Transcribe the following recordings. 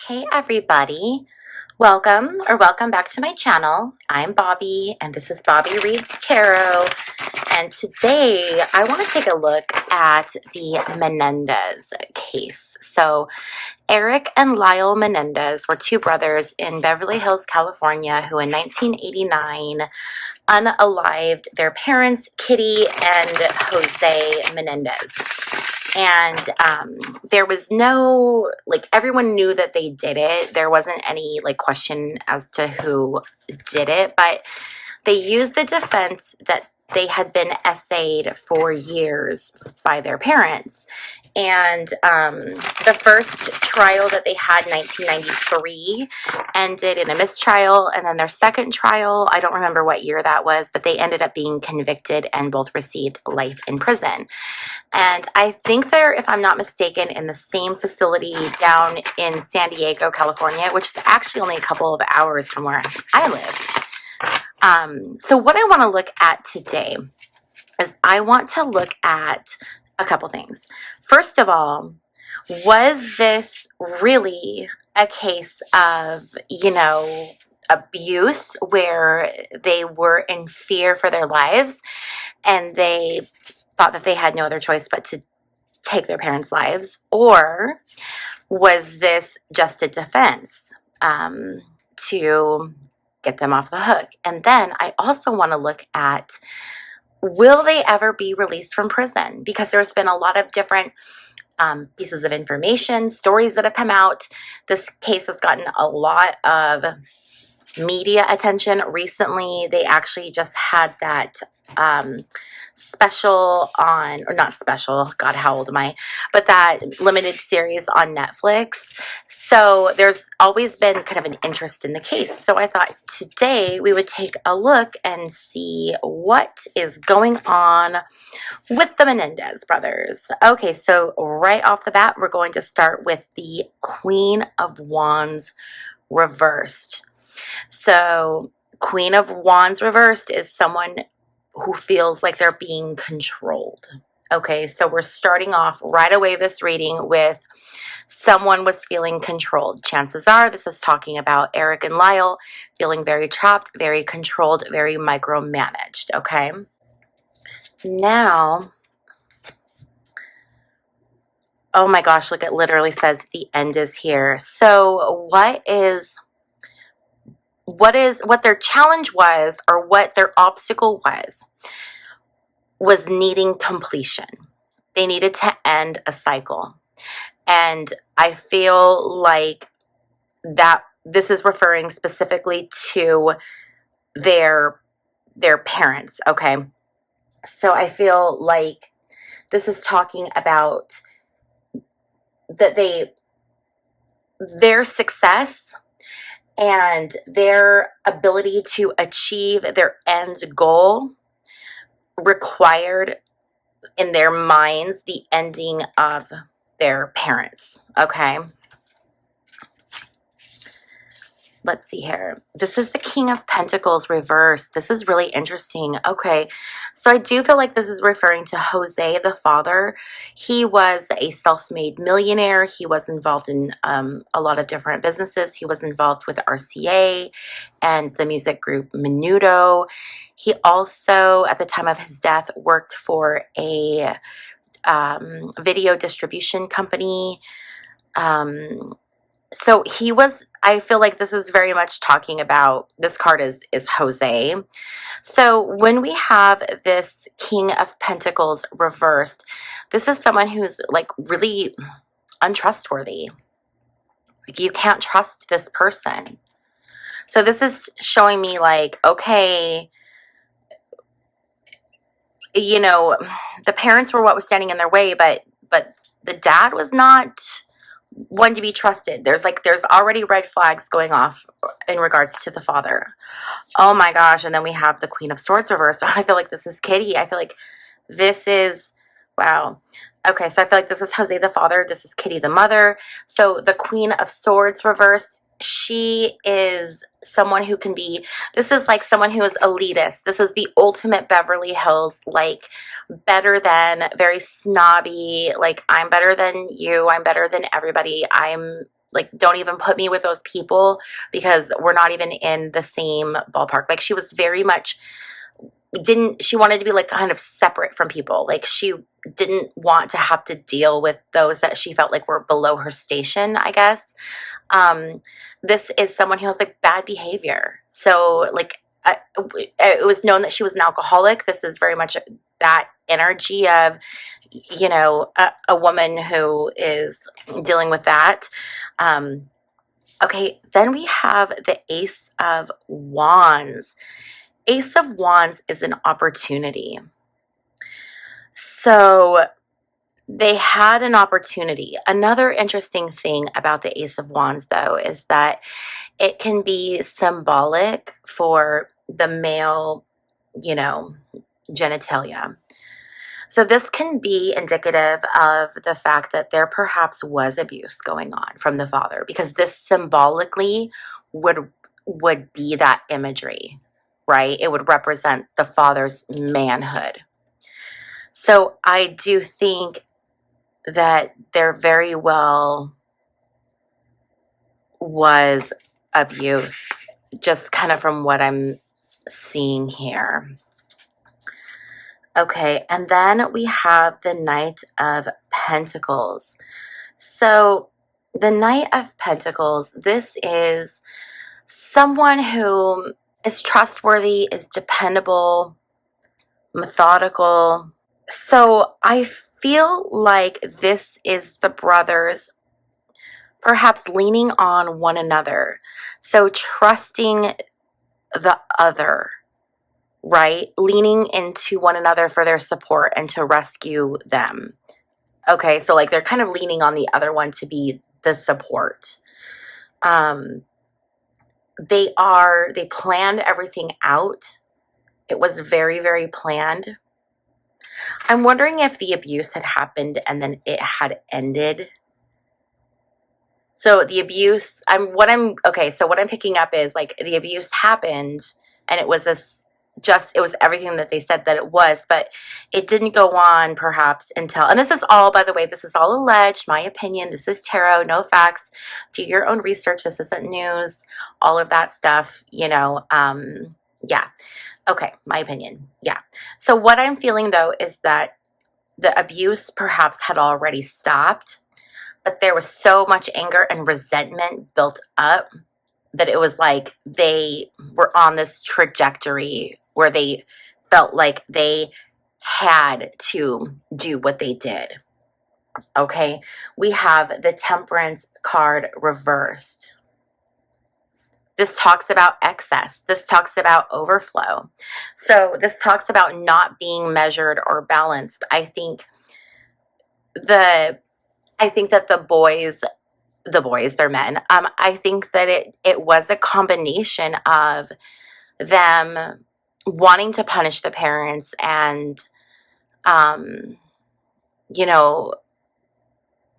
Hey everybody, welcome back to my channel. I'm Bobbie and this is Bobbie Reads Tarot, and today I want to take a look at the Menendez case. So Eric and Lyle Menendez were two brothers in Beverly Hills, California, who in 1989 unalived their parents, Kitty and Jose Menendez. And there was no, everyone knew that they did it. There wasn't any, question as to who did it, but they used the defense that they had been essayed for years by their parents. And the first trial that they had in 1993 ended in a mistrial. And then their second trial, I don't remember what year that was, but they ended up being convicted and both received life in prison. And I think they're, if I'm not mistaken, in the same facility down in San Diego, California, which is actually only a couple of hours from where I live. So what I want to look at today is I want to look at a couple things. First of all, was this really a case of, abuse where they were in fear for their lives and they thought that they had no other choice but to take their parents' lives? Or was this just a defense to get them off the hook? And then I also want to look at, will they ever be released from prison? Because there's been a lot of different pieces of information, stories that have come out. This case has gotten a lot of media attention recently. They actually just had that special on, or not special, God, how old am I? But that limited series on Netflix. So there's always been kind of an interest in the case. So I thought today we would take a look and see what is going on with the Menendez brothers. Okay, so right off the bat, we're going to start with the Queen of Wands reversed. So Queen of Wands reversed is someone who feels like they're being controlled. Okay, so we're starting off right away this reading with someone was feeling controlled. Chances are this is talking about Eric and Lyle feeling very trapped, very controlled, very micromanaged. Okay, now, oh my gosh, look, it literally says the end is here. So what their challenge was, or what their obstacle was needing completion. They needed to end a cycle. And I feel like that this is referring specifically to their parents. Okay, so I feel like this is talking about that their success and their ability to achieve their end goal required in their minds the ending of their parents. Okay, let's see here. This is the King of Pentacles reversed. This is really interesting. Okay, so I do feel like this is referring to Jose, the father. He was a self-made millionaire. He was involved in a lot of different businesses. He was involved with RCA and the music group Menudo. He also, at the time of his death, worked for a video distribution company. So he was, I feel like this is very much talking about, this card is Jose. So when we have this King of Pentacles reversed, this is someone who's really untrustworthy. You can't trust this person. So this is showing me okay, the parents were what was standing in their way, but the dad was not one to be trusted. There's already red flags going off in regards to the father. Oh my gosh. And then we have the Queen of Swords reversed. I feel like this is Kitty. I feel like this is, wow. Okay, so I feel like this is Jose the father. This is Kitty the mother. So the Queen of Swords reversed, she is someone who can be, this is like someone who is elitist. This is the ultimate Beverly Hills, better than, very snobby, I'm better than you, I'm better than everybody, I'm like, don't even put me with those people because we're not even in the same ballpark. Like, she was very much she wanted to be like kind of separate from people. Like, she didn't want to have to deal with those that she felt like were below her station, I guess. This is someone who has like bad behavior. So like, it was known that she was an alcoholic. This is very much that energy of, a woman who is dealing with that. Okay, then we have the Ace of Wands. Ace of Wands is an opportunity. So they had an opportunity. Another interesting thing about the Ace of Wands, though, is that it can be symbolic for the male, genitalia. So this can be indicative of the fact that there perhaps was abuse going on from the father, because this symbolically would be that imagery, right? It would represent the father's manhood. So I do think that there very well was abuse, just kind of from what I'm seeing here. Okay, and then we have the Knight of Pentacles. So the Knight of Pentacles, this is someone who is trustworthy, is dependable, methodical. So I feel like this is the brothers perhaps leaning on one another. So trusting the other, right? Leaning into one another for their support and to rescue them. Okay, so like they're kind of leaning on the other one to be the support. They planned everything out. It was very, very planned. I'm wondering if the abuse had happened and then it had ended. So the abuse, what I'm picking up is like the abuse happened and it was it was everything that they said that it was, but it didn't go on perhaps until, and this is all, by the way, this is all alleged, my opinion, this is tarot, no facts, do your own research, this isn't news, all of that stuff, yeah. Okay, my opinion, yeah. So what I'm feeling though is that the abuse perhaps had already stopped, but there was so much anger and resentment built up that it was like they were on this trajectory where they felt like they had to do what they did. Okay, we have the Temperance card reversed. This talks about excess. This talks about overflow. So this talks about not being measured or balanced. I think that the boys, they're men. I think that it was a combination of them wanting to punish the parents and,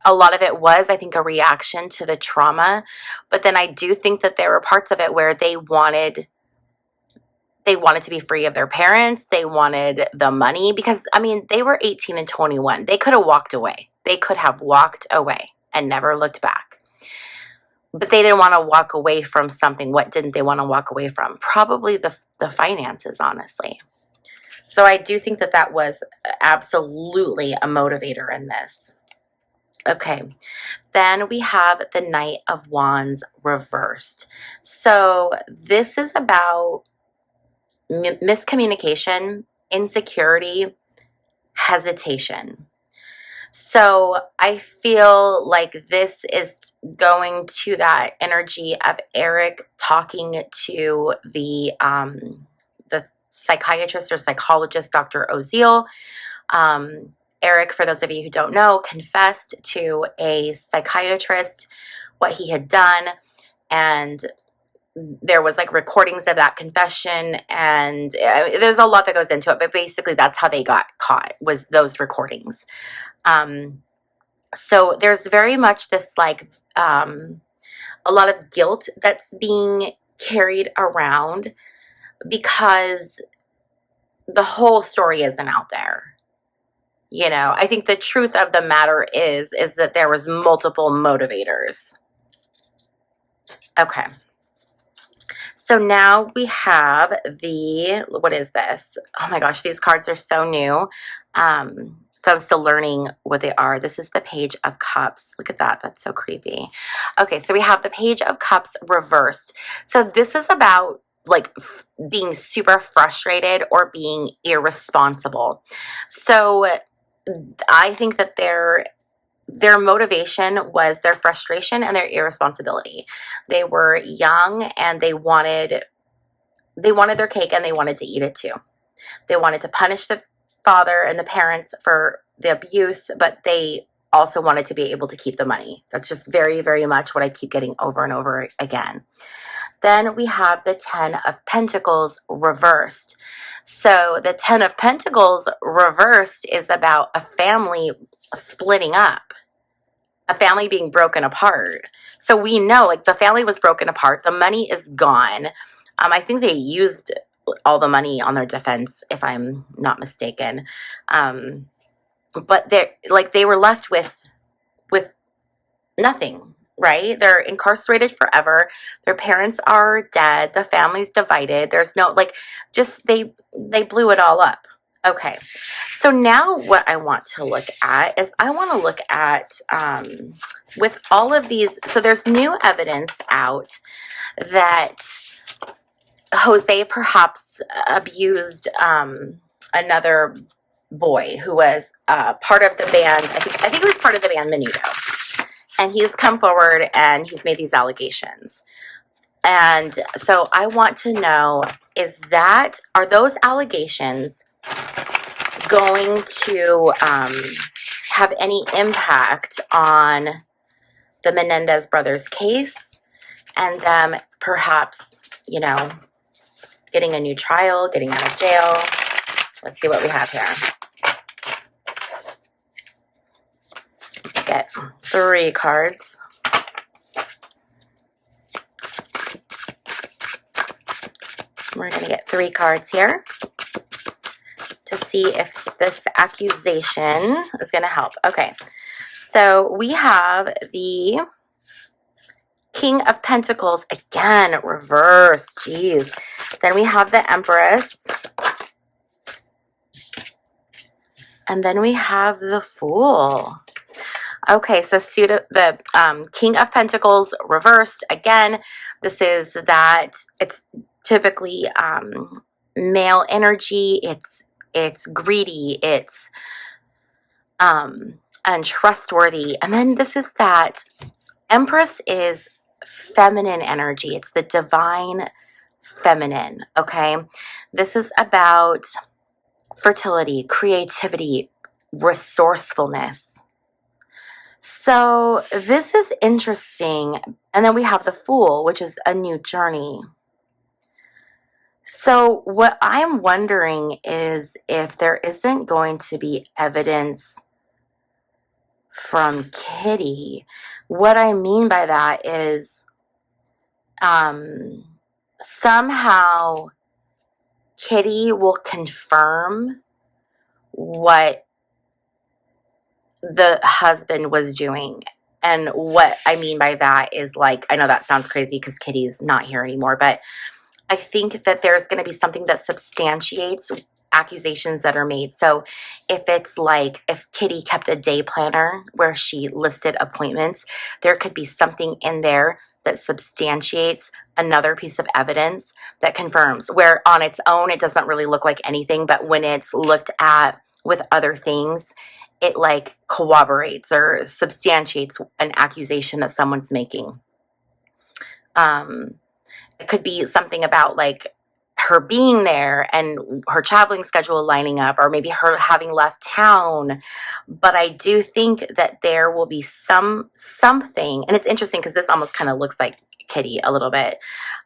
a lot of it was, I think, a reaction to the trauma. But then I do think that there were parts of it where they wanted to be free of their parents. They wanted the money because, they were 18 and 21. They could have walked away. They could have walked away and never looked back. But they didn't want to walk away from something. What didn't they want to walk away from? Probably the finances, honestly. So I do think that was absolutely a motivator in this. Okay, then we have the Knight of Wands reversed. So this is about miscommunication, insecurity, hesitation. So I feel like this is going to that energy of Eric talking to the psychiatrist or psychologist, Dr. Oziel. Eric, for those of you who don't know, confessed to a psychiatrist what he had done, and there was like recordings of that confession, and there's a lot that goes into it, but basically that's how they got caught, was those recordings. So there's very much this like a lot of guilt that's being carried around because the whole story isn't out there. I think the truth of the matter is that there was multiple motivators. Okay. So now we have what is this? Oh my gosh, these cards are so new. So I'm still learning what they are. This is the Page of Cups. Look at that. That's so creepy. Okay, so we have the Page of Cups reversed. So this is about like being super frustrated or being irresponsible. So I think that their motivation was their frustration and their irresponsibility. They were young and they wanted their cake and they wanted to eat it too. They wanted to punish the father and the parents for the abuse, but they also wanted to be able to keep the money. That's just very, very much what I keep getting over and over again. Then we have the 10 of Pentacles reversed. So the 10 of Pentacles reversed is about a family splitting up, a family being broken apart. So we know, like, the family was broken apart. The money is gone. I think they used all the money on their defense, if I'm not mistaken. But they were left with nothing, right? They're incarcerated forever. Their parents are dead. The family's divided. There's no, like, just they blew it all up. Okay, so now what I want to look at is I want to look at, with all of these, so there's new evidence out that Jose perhaps abused another boy who was part of the band. I think he was part of the band Menudo. And he's come forward and he's made these allegations. And so I want to know, are those allegations going to have any impact on the Menendez brothers case and them perhaps, getting a new trial, getting out of jail? Let's see what we have here. Let's get 3 cards. We're going to get 3 cards here to see if this accusation is going to help. Okay, so we have the King of Pentacles, again, reversed. Jeez. Then we have the Empress. And then we have the Fool. Okay, so the King of Pentacles reversed. Again, this is that it's typically male energy. It's greedy. It's untrustworthy. And then this is that Empress is feminine energy. It's the divine feminine, okay? This is about fertility, creativity, resourcefulness. So this is interesting. And then we have the Fool, which is a new journey. So what I'm wondering is if there isn't going to be evidence from Kitty. What I mean by that is somehow Kitty will confirm what the husband was doing. And what I mean by that is, like, I know that sounds crazy because Kitty's not here anymore, but I think that there's going to be something that substantiates accusations that are made. So if it's like, if Kitty kept a day planner where she listed appointments, there could be something in there that substantiates another piece of evidence that confirms, where on its own it doesn't really look like anything, but when it's looked at with other things, it like corroborates or substantiates an accusation that someone's making. It could be something about, like, her being there and her traveling schedule lining up, or maybe her having left town. But I do think that there will be something, and it's interesting because this almost kind of looks like Kitty a little bit.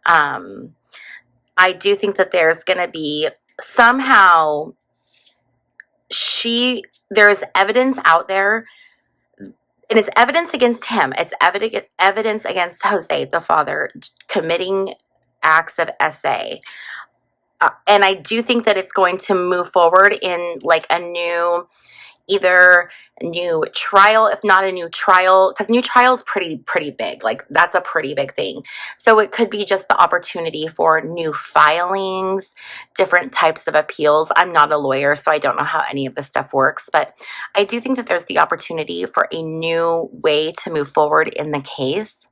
I do think that there's going to be somehow there is evidence out there, and it's evidence against him. It's evidence against Jose, the father, committing acts of SA. And I do think that it's going to move forward in, like, a new either new trial, if not a new trial, because new trial is pretty big. Like, that's a pretty big thing. So it could be just the opportunity for new filings, different types of appeals. I'm not a lawyer, so I don't know how any of this stuff works, but I do think that there's the opportunity for a new way to move forward in the case.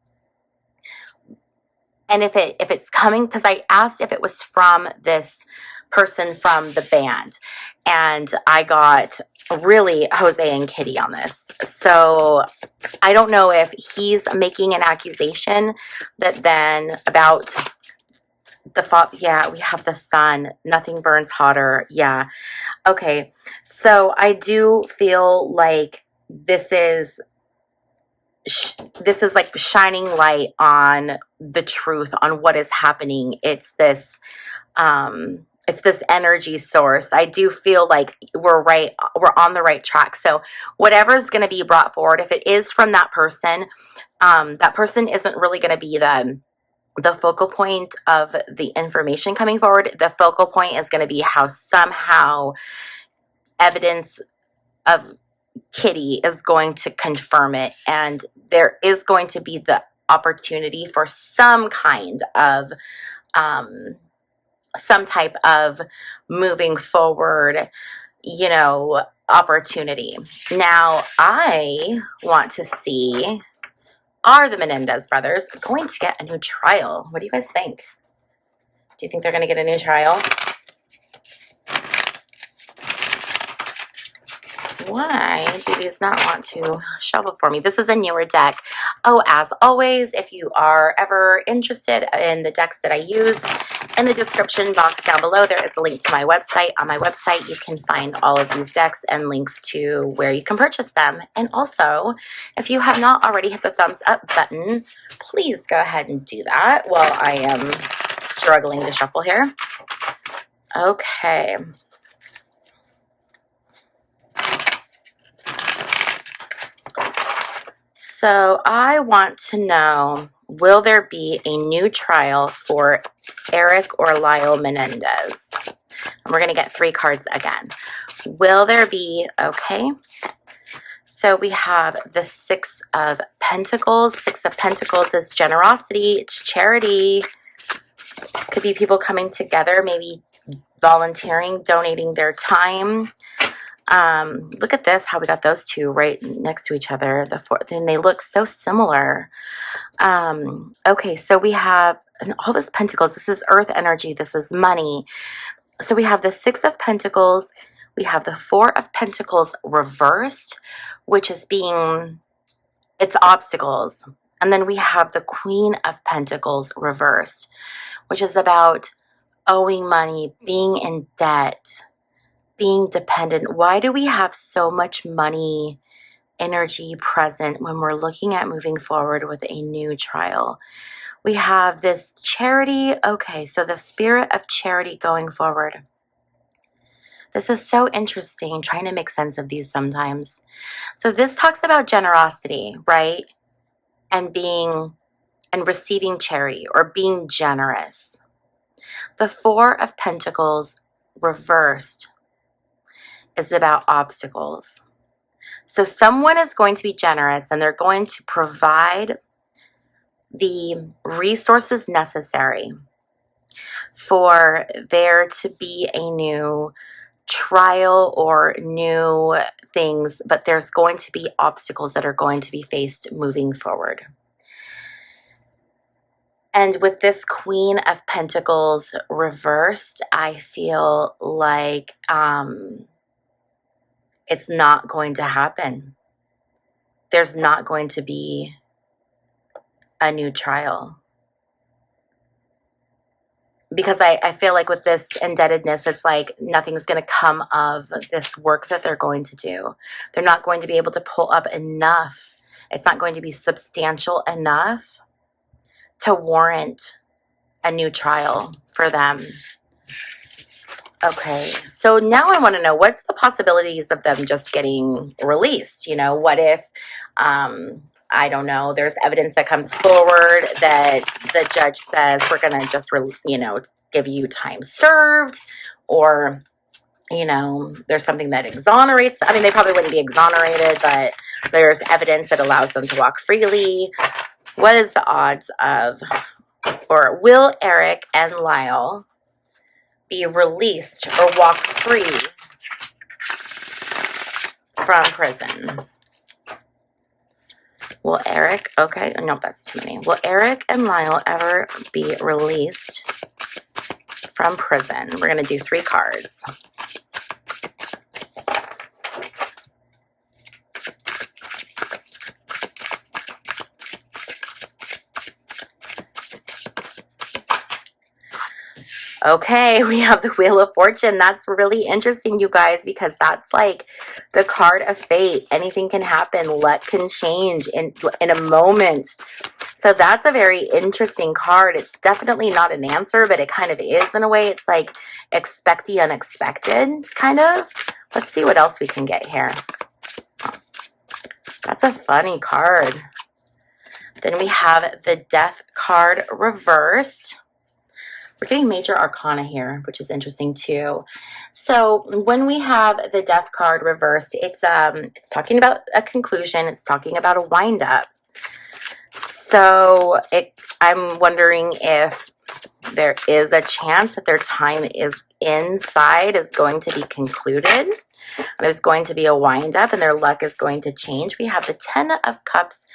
And if it's coming, because I asked if it was from this person from the band, and I got really Jose and Kitty on this. So I don't know if he's making an accusation that then about the fault. Yeah, we have the sun. Nothing burns hotter. Yeah. Okay. So I do feel like this is like shining light on the truth on what is happening. It's this energy source. I do feel like we're on the right track. So whatever's going to be brought forward, if it is from that person isn't really going to be the focal point of the information coming forward. The focal point is going to be how somehow evidence of Kitty is going to confirm it, and there is going to be the opportunity for some kind of some type of moving forward, opportunity. Now, I want to see, are the Menendez brothers going to get a new trial? What do you guys think? Do you think they're going to get a new trial? Why do these not want to shuffle for me? This is a newer deck. Oh, as always, if you are ever interested in the decks that I use, in the description box down below, there is a link to my website. On my website, you can find all of these decks and links to where you can purchase them. And also, if you have not already hit the thumbs up button, please go ahead and do that while I am struggling to shuffle here. Okay. So I want to know, will there be a new trial for Eric or Lyle Menendez? And we're going to get 3 cards again. Will there be, okay. So we have the 6 of Pentacles. 6 of Pentacles is generosity. It's charity. Could be people coming together, maybe volunteering, donating their time. Look at this, how we got those two right next to each other. The 4th, and they look so similar. Okay, so we have all this Pentacles. This is earth energy. This is money. So we have the 6 of Pentacles. We have the 4 of Pentacles reversed, which is it's obstacles. And then we have the Queen of Pentacles reversed, which is about owing money, being in debt, being dependent. Why do we have so much money energy present when we're looking at moving forward with a new trial? We have this charity. Okay, so the spirit of charity going forward. This is so interesting, trying to make sense of these sometimes. So this talks about generosity, right? And receiving charity or being generous. The 4 of Pentacles reversed is about obstacles. So someone is going to be generous and they're going to provide the resources necessary for there to be a new trial or new things, but there's going to be obstacles that are going to be faced moving forward. And with this Queen of Pentacles reversed, I feel like it's not going to happen. There's not going to be a new trial. Because I feel like with this indebtedness, it's like nothing's going to come of this work that they're going to do. They're not going to be able to pull up enough. It's not going to be substantial enough to warrant a new trial for them. Okay, so now I want to know, what's the possibilities of them just getting released? What if, I don't know, there's evidence that comes forward that the judge says, we're going to just, give you time served, or you know, there's something that exonerates. I mean, they probably wouldn't be exonerated, but there's evidence that allows them to walk freely. What is the odds of, or will Eric and Lyle be released or walk free from prison? Will Eric, okay, no, that's too many. Will Eric and Lyle ever be released from prison? We're going to do 3 cards. Okay, we have the Wheel of Fortune. That's really interesting, you guys, because that's like the card of fate. Anything can happen. Luck can change in a moment. So that's a very interesting card. It's definitely not an answer, but it kind of is in a way. It's like expect the unexpected, kind of. Let's see what else we can get here. That's a funny card. Then we have the Death card reversed. We're getting major arcana here, which is interesting too. So when we have the Death card reversed, it's talking about a conclusion. It's talking about a wind up. So I'm wondering if there is a chance that their time is inside is going to be concluded. There's going to be a wind up and their luck is going to change. We have the 10 of Cups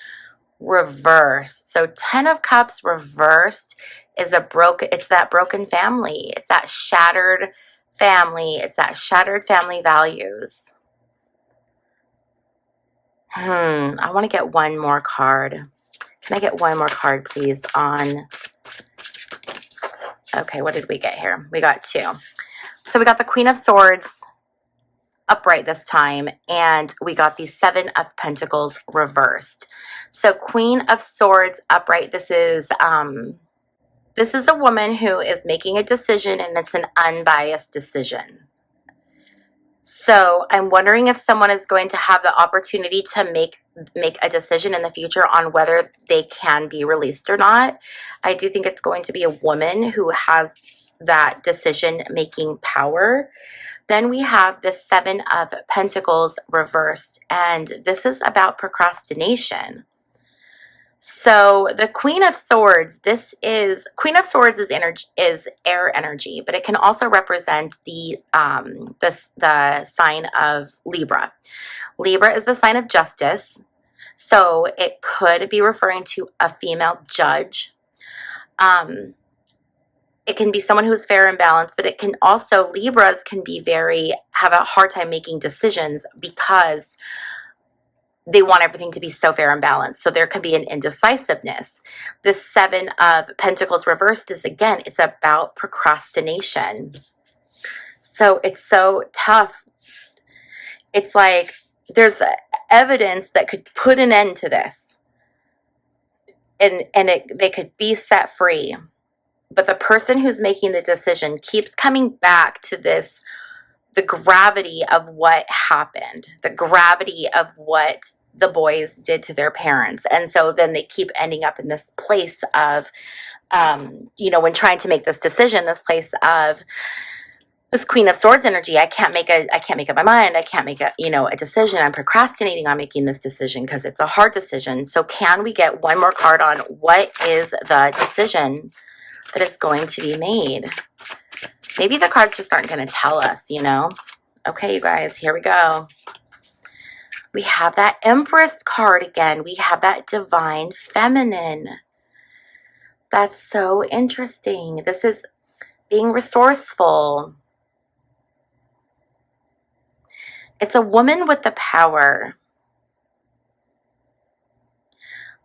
reversed. So 10 of Cups reversed is it's that broken family. It's that shattered family. It's that shattered family values. I want to get one more card. Can I get one more card, please, on... Okay, what did we get here? We got 2. So we got the Queen of Swords upright this time, and we got the 7 of Pentacles reversed. So Queen of Swords upright, this is a woman who is making a decision, and it's an unbiased decision. So I'm wondering if someone is going to have the opportunity to make a decision in the future on whether they can be released or not. I do think it's going to be a woman who has that decision-making power. Then we have the 7 of Pentacles reversed, and this is about procrastination. So the Queen of Swords, Queen of Swords is air energy, but it can also represent the sign of Libra. Libra is the sign of justice, so it could be referring to a female judge. It can be someone who is fair and balanced, but it can also, Libras can be have a hard time making decisions because they want everything to be so fair and balanced. So there can be an indecisiveness. The 7 of Pentacles reversed is, again, it's about procrastination. So it's so tough. It's like there's evidence that could put an end to this. And they could be set free. But the person who's making the decision keeps coming back to this, the gravity of what happened, the gravity of what the boys did to their parents. And so then they keep ending up in this place of, when trying to make this decision, this place of this Queen of Swords energy. I can't make up my mind. I can't make a decision. I'm procrastinating on making this decision because it's a hard decision. So can we get one more card on what is the decision that is going to be made? Maybe the cards just aren't going to tell us, Okay, you guys, here we go. We have that Empress card again. We have that Divine Feminine. That's so interesting. This is being resourceful. It's a woman with the power.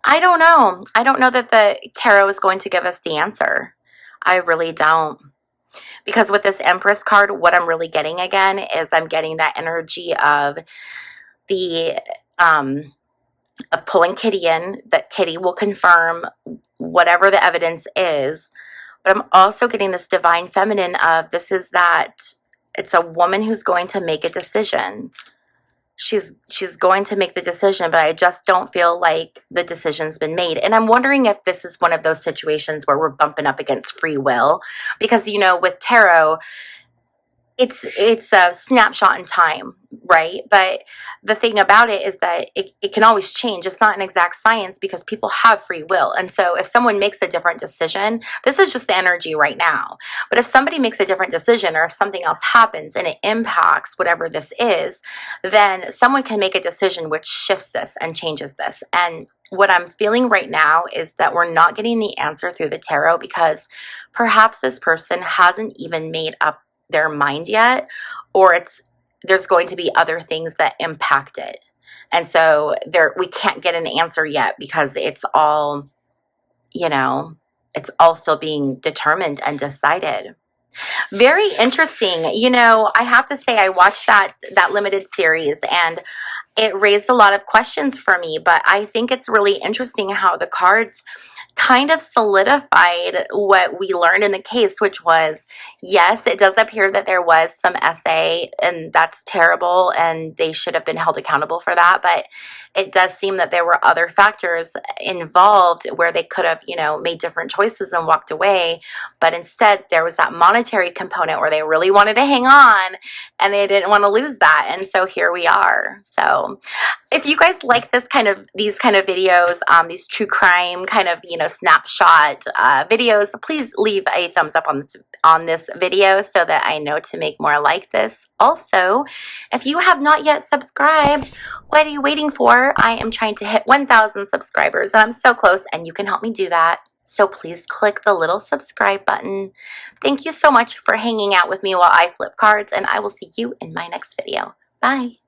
I don't know. I don't know that the tarot is going to give us the answer. I really don't. Because with this Empress card, what I'm really getting again is I'm getting that energy of of pulling Kitty in, that Kitty will confirm whatever the evidence is. But I'm also getting this Divine Feminine of it's a woman who's going to make a decision. She's going to make the decision, but I just don't feel like the decision's been made. And I'm wondering if this is one of those situations where we're bumping up against free will. Because, with tarot, it's a snapshot in time, right? But the thing about it is that it can always change. It's not an exact science because people have free will. And so if someone makes a different decision, this is just the energy right now. But if somebody makes a different decision, or if something else happens and it impacts whatever this is, then someone can make a decision which shifts this and changes this. And what I'm feeling right now is that we're not getting the answer through the tarot because perhaps this person hasn't even made up their mind yet, or there's going to be other things that impact it. And so we can't get an answer yet because it's all, it's all still being determined and decided. Very interesting. I have to say I watched that limited series, and it raised a lot of questions for me, but I think it's really interesting how the cards kind of solidified what we learned in the case, which was, yes, it does appear that there was some SA, and that's terrible, and they should have been held accountable for that. But it does seem that there were other factors involved where they could have, made different choices and walked away. But instead, there was that monetary component where they really wanted to hang on and they didn't want to lose that. And so here we are. So if you guys like these kind of videos, these true crime kind of, snapshot videos, please leave a thumbs up on this video so that I know to make more like this. Also, if you have not yet subscribed, what are you waiting for? I am trying to hit 1,000 subscribers, and I'm so close, and you can help me do that. So please click the little subscribe button. Thank you so much for hanging out with me while I flip cards, and I will see you in my next video. Bye.